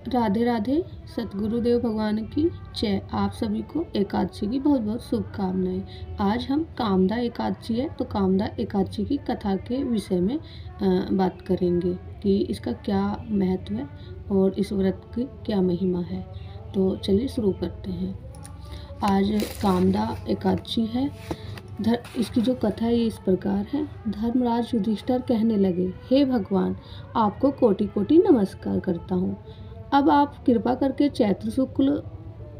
राधे राधे। सतगुरुदेव भगवान की जय। आप सभी को एकादशी की बहुत बहुत शुभकामनाएं। आज हम कामदा एकादशी है तो कामदा एकादशी की कथा के विषय में बात करेंगे कि इसका क्या महत्व है और इस व्रत की क्या महिमा है। तो चलिए शुरू करते हैं। आज कामदा एकादशी है। इसकी जो कथा है ये इस प्रकार है। धर्मराज युधिष्ठिर कहने लगे, हे भगवान, आपको कोटि कोटि नमस्कार करता हूँ। अब आप कृपा करके चैत्र शुक्ल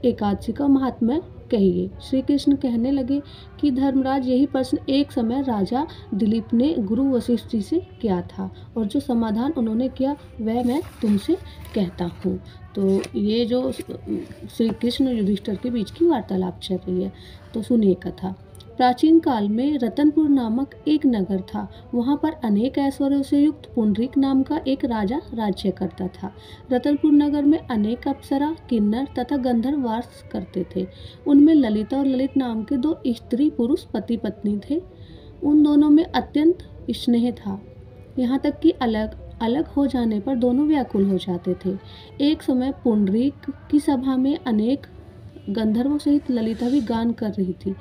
एकादशी का महात्म्य कहिए। श्री कृष्ण कहने लगे कि धर्मराज, यही प्रश्न एक समय राजा दिलीप ने गुरु वशिष्ठ जी से किया था और जो समाधान उन्होंने किया वह मैं तुमसे कहता हूँ। तो ये जो श्री कृष्ण और युधिष्ठिर के बीच की वार्तालाप चल रही है, तो सुनिए कथा। प्राचीन काल में रतनपुर नामक एक नगर था। वहाँ पर अनेक ऐश्वर्यों से युक्त पुंडरीक नाम का एक राजा राज्य करता था। रतनपुर नगर में अनेक अप्सरा, किन्नर तथा गंधर्व वास करते थे। उनमें ललिता और ललित नाम के दो स्त्री पुरुष पति पत्नी थे। उन दोनों में अत्यंत स्नेह था, यहाँ तक कि अलग अलग हो जाने पर दोनों व्याकुल हो जाते थे। एक समय पुंडरीक की सभा में अनेक गंधर्वों सहित ललिता भी गान कर रही थी।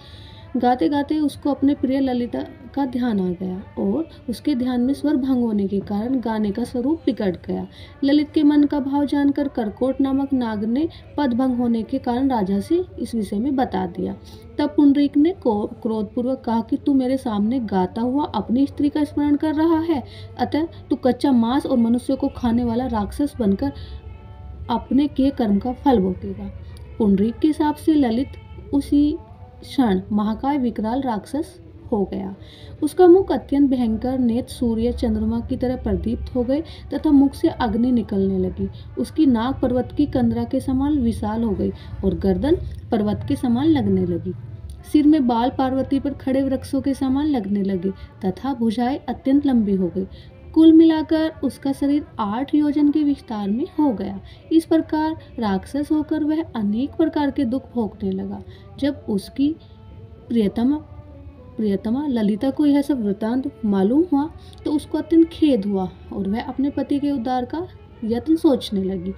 गाते गाते उसको अपने प्रिय ललिता का ध्यान आ गया और उसके ध्यान में स्वर भंग होने के कारण गाने का स्वरूप बिगड़ गया। ललित के मन का भाव जानकर करकोट नामक नाग ने पद भंग होने के कारण राजा से इस विषय में बता दिया। तब पुंडरीक ने क्रोधपूर्वक कहा कि तू मेरे सामने गाता हुआ अपनी स्त्री का स्मरण कर रहा है, अतः तू कच्चा मांस और मनुष्य को खाने वाला राक्षस बनकर अपने किए कर्म का फल भोगेगा। पुंडरीक के हिसाब से ललित उसी क्षण महाकाय विकराल राक्षस हो गया। उसका मुख अत्यंत भयंकर, नेत्र सूर्य चंद्रमा की तरह प्रदीप्त हो गए तथा मुख से अग्नि निकलने लगी। उसकी नाक पर्वत की कंदरा के समान विशाल हो गई और गर्दन पर्वत के समान लगने लगी। सिर में बाल पार्वती पर खड़े वृक्षों के समान लगने लगे तथा भुजाएं अत्यंत लंबी हो गई। कुल मिलाकर उसका शरीर 8 योजन के विस्तार में हो गया। इस प्रकार राक्षस होकर वह अनेक प्रकार के दुख भोगने लगा। जब उसकी प्रियतमा ललिता को यह सब वृतांत मालूम हुआ तो उसको अत्यंत खेद हुआ और वह अपने पति के उद्धार का यत्न सोचने लगी।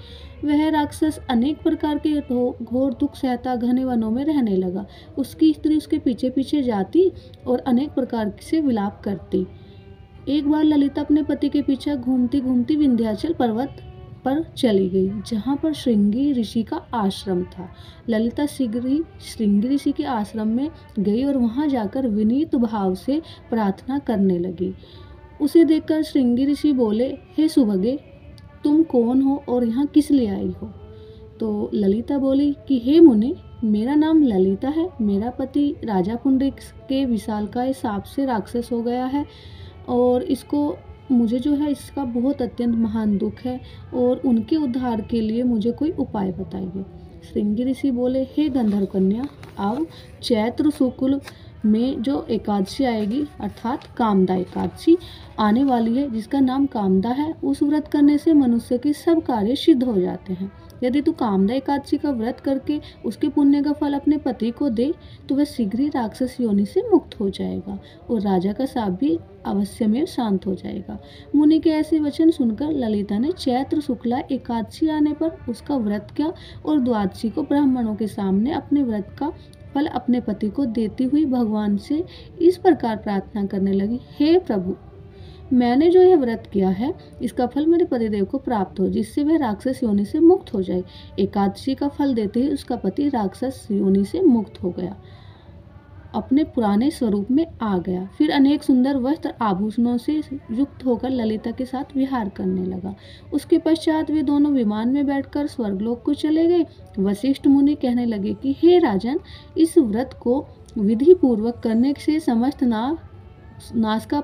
वह राक्षस अनेक प्रकार के घोर दुख सहता घने वनों में रहने लगा। उसकी स्त्री उसके पीछे पीछे जाती और अनेक प्रकार से विलाप करती। एक बार ललिता अपने पति के पीछे घूमती घूमती विंध्याचल पर्वत पर चली गई, जहाँ पर श्रृंगी ऋषि का आश्रम था। ललिता शीघ्र ही श्रृंगी ऋषि के आश्रम में गई और वहाँ जाकर विनीत भाव से प्रार्थना करने लगी। उसे देखकर श्रृंगी ऋषि बोले, हे सुभगे, तुम कौन हो और यहाँ किस लिए आई हो? तो ललिता बोली कि हे मुनि, मेरा नाम ललिता है। मेरा पति राजा पुंडरीक के विशालकाय साप से राक्षस हो गया है और मुझे जो है इसका बहुत अत्यंत महान दुख है और उनके उद्धार के लिए मुझे कोई उपाय बताइए। श्रृंगी ऋषि बोले, हे गंधर्व कन्या, अब चैत्र शुक्ल में जो एकादशी आएगी अर्थात कामदा एकादशी आने वाली है, जिसका नाम कामदा है, उस व्रत करने से मनुष्य के सब कार्य सिद्ध हो जाते हैं। यदि तू कामदा एकादशी का व्रत करके उसके पुण्य का फल अपने पति को दे तो वह शीघ्र ही राक्षस योनि से मुक्त हो जाएगा और राजा का शाप भी अवश्य में शांत हो जाएगा। मुनि के ऐसे वचन सुनकर ललिता ने चैत्र शुक्ला एकादशी आने पर उसका व्रत किया और द्वादशी को ब्राह्मणों के सामने अपने व्रत का फल अपने पति को देती हुई भगवान से इस प्रकार प्रार्थना करने लगी, हे प्रभु, मैंने जो यह व्रत किया है इसका फल मेरे पतिदेव को प्राप्त हो, जिससे वह राक्षस योनि से मुक्त हो जाए। एकादशी का फल देते ही उसका पति राक्षस योनि से मुक्त हो गया, अपने पुराने स्वरूप में आ गया। फिर अनेक सुंदर वस्त्र आभूषणों से युक्त होकर ललिता के साथ विहार करने लगा। उसके पश्चात वे दोनों विमान में बैठकर स्वर्गलोक को चले गए। वशिष्ठ मुनि कहने लगे कि हे राजन, इस व्रत को विधि पूर्वक करने से समस्त नाश का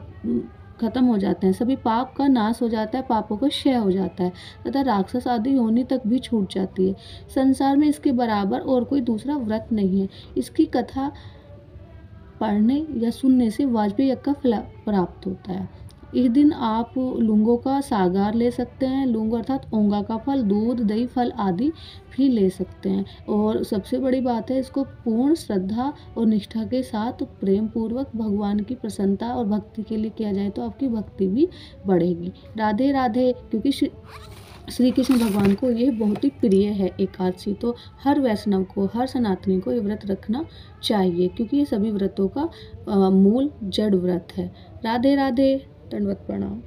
खत्म हो जाते हैं, सभी पाप का नाश हो जाता है, पापों का क्षय हो जाता है तथा राक्षस आदि योनि तक भी छूट जाती है। संसार में इसके बराबर और कोई दूसरा व्रत नहीं है। इसकी कथा पढ़ने या सुनने से वाजपेयी यज्ञ का फल प्राप्त होता है। इस दिन आप लूंगों का सागार ले सकते हैं। लूंग अर्थात ओंगा का फल, दूध, दही, फल आदि भी ले सकते हैं। और सबसे बड़ी बात है, इसको पूर्ण श्रद्धा और निष्ठा के साथ प्रेम पूर्वक भगवान की प्रसन्नता और भक्ति के लिए किया जाए तो आपकी भक्ति भी बढ़ेगी। राधे राधे। क्योंकि श्री कृष्ण भगवान को ये बहुत ही प्रिय है एकादशी। तो हर वैष्णव को, हर सनातनी को ये व्रत रखना चाहिए, क्योंकि ये सभी व्रतों का मूल जड़ व्रत है। राधे राधे, दंडवत प्रणाम।